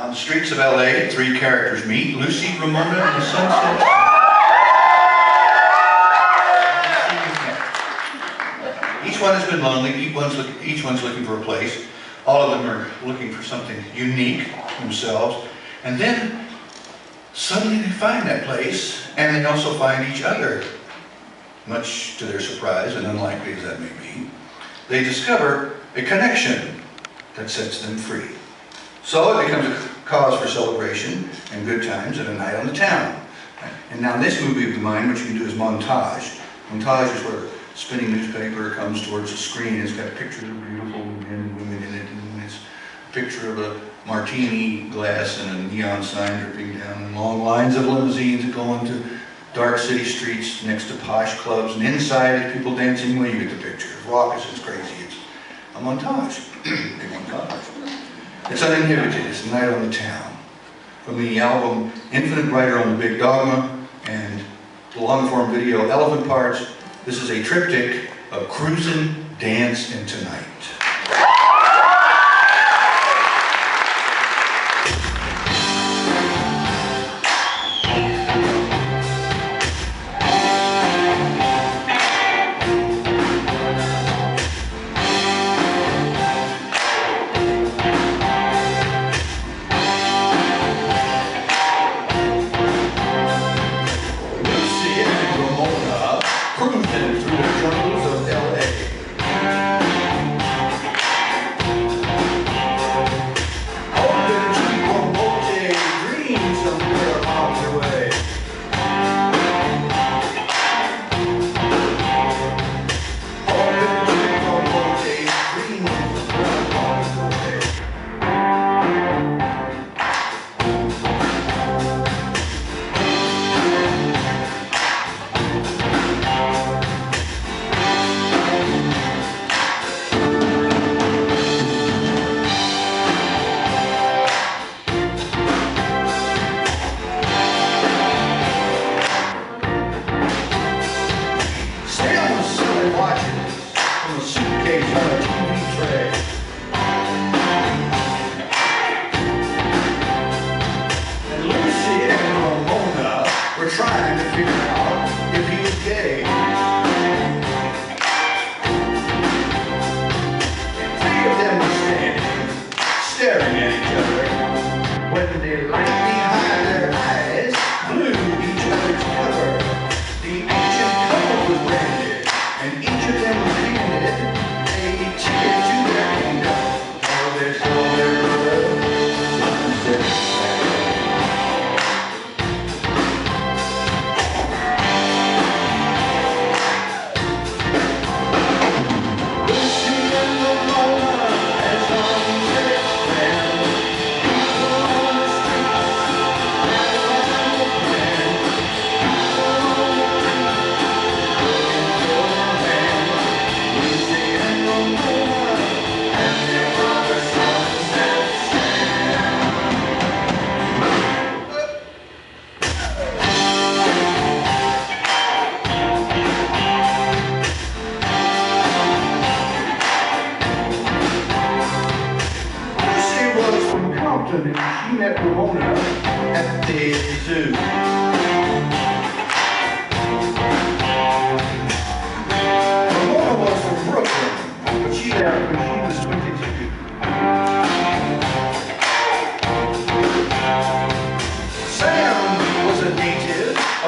On the streets of LA, three characters meet: Lucy, Ramona, and Sunset. Each one has been lonely, each one's looking for a place. All of them are looking for something unique themselves. And then, suddenly they find that place, and they also find each other. Much to their surprise, and unlikely as that may be, they discover a connection that sets them free. So it becomes a cause for celebration and good times and a night on the town. And now this movie of mine, what you can do is montage. Montage is where the spinning newspaper comes towards the screen. It's got pictures of beautiful men and women in it, and it's a picture of a martini glass and a neon sign dripping down, and long lines of limousines that go into dark city streets next to posh clubs, and inside people dancing. Well, you get the picture. It's raucous, it's crazy. It's a montage. A montage. It's uninhibited. It's a night on the town. From the album Infinite Writer on the Big Dogma and the long-form video Elephant Parts, this is a triptych of Cruisin', Dance, and Tonight. Cruising through the jungles of LA.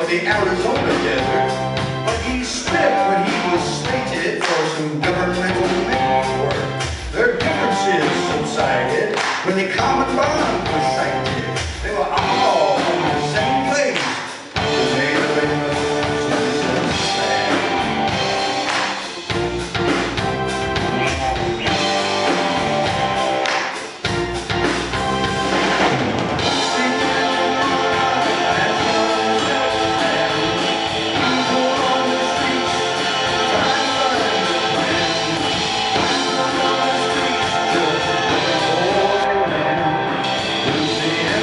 of the Arizona desert, but he split when he was slated for some governmental maintenance work. Their differences subsided when the common bond was sighted. They were all from the same place. The native citizen flag. Lucy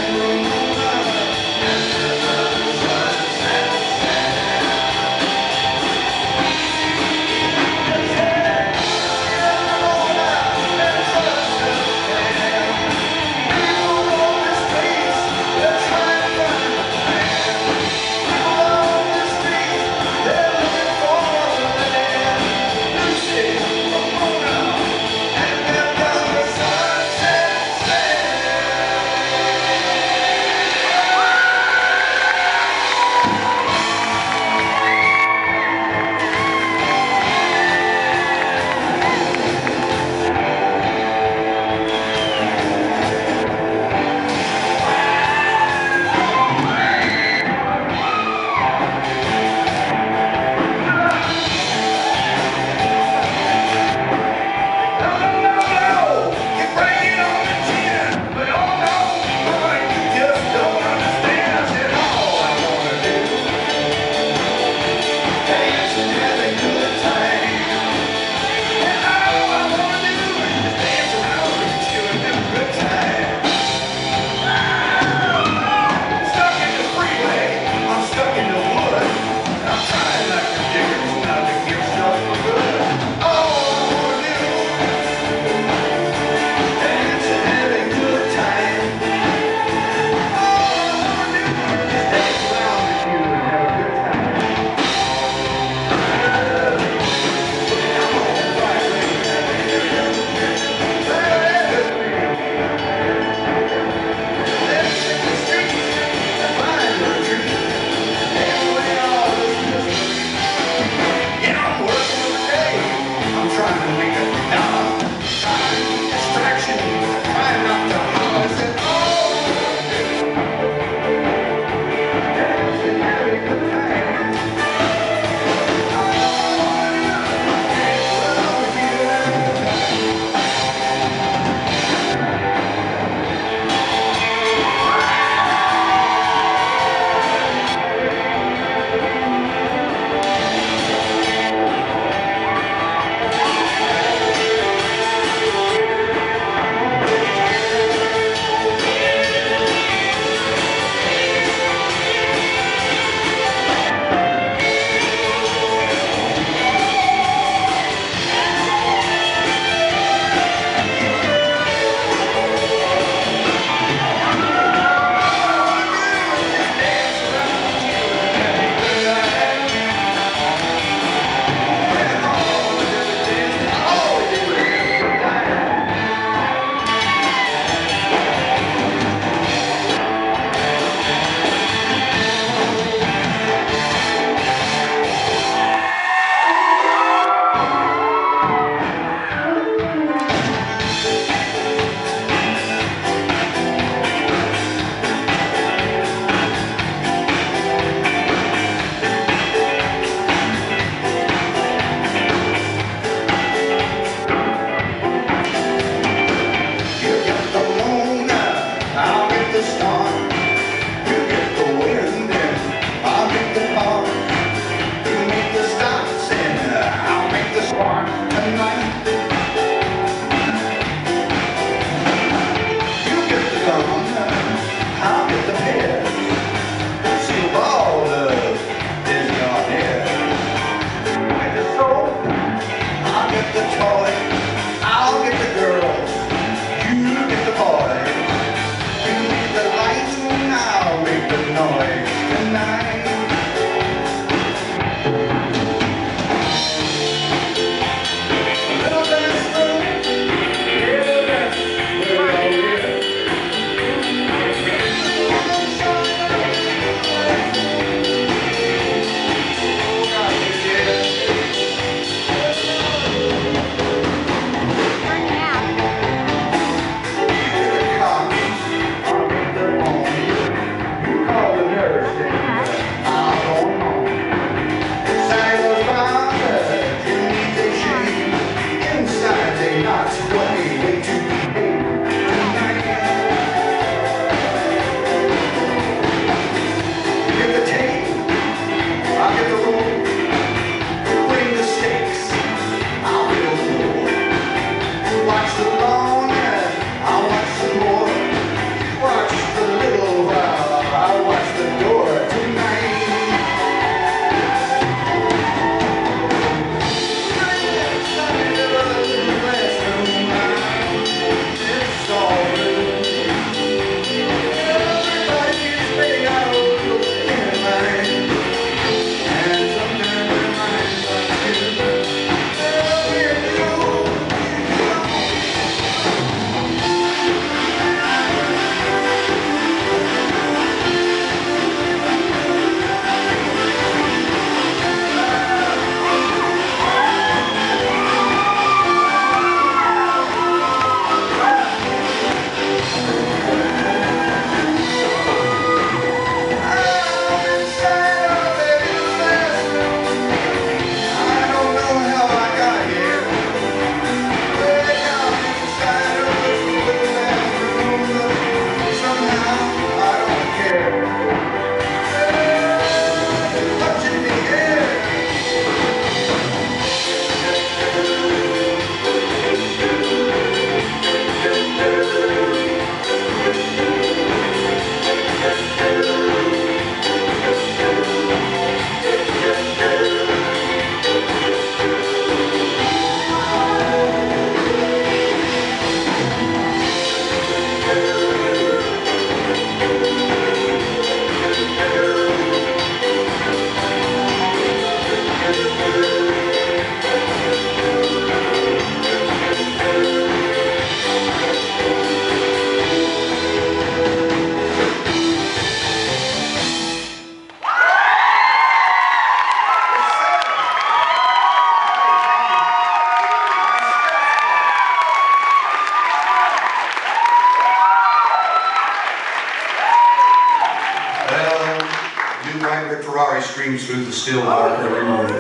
new bright red Ferrari screams through the still dark early morning.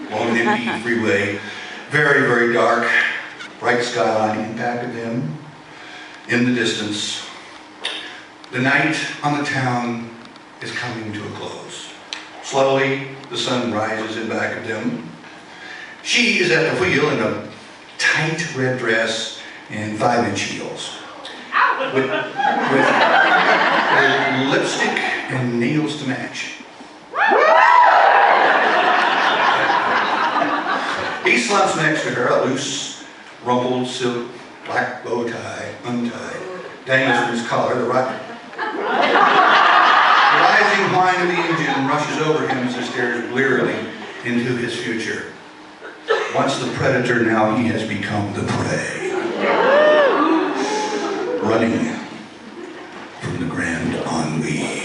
Along the empty freeway, very, very dark, bright skyline in back of them. In the distance, the night on the town is coming to a close. Slowly, the sun rises in back of them. She is at the wheel in a tight red dress and 5-inch heels. With lipstick and nails to match. He slumps next to her, a loose, rumpled silk black bow tie, untied, dangles from his collar. The rising whine of the engine rushes over him as he stares blearily into his future. Once the predator, now he has become the prey. Running from the grand ennui.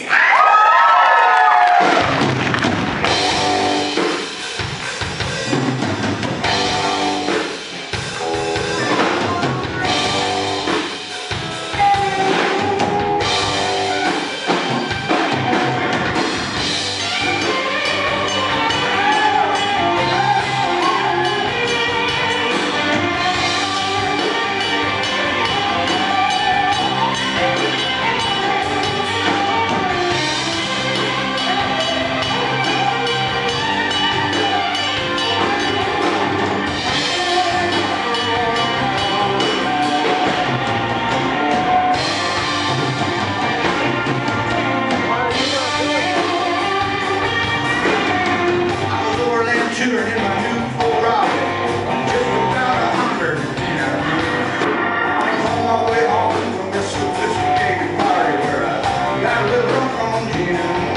Got a little drunk on gin.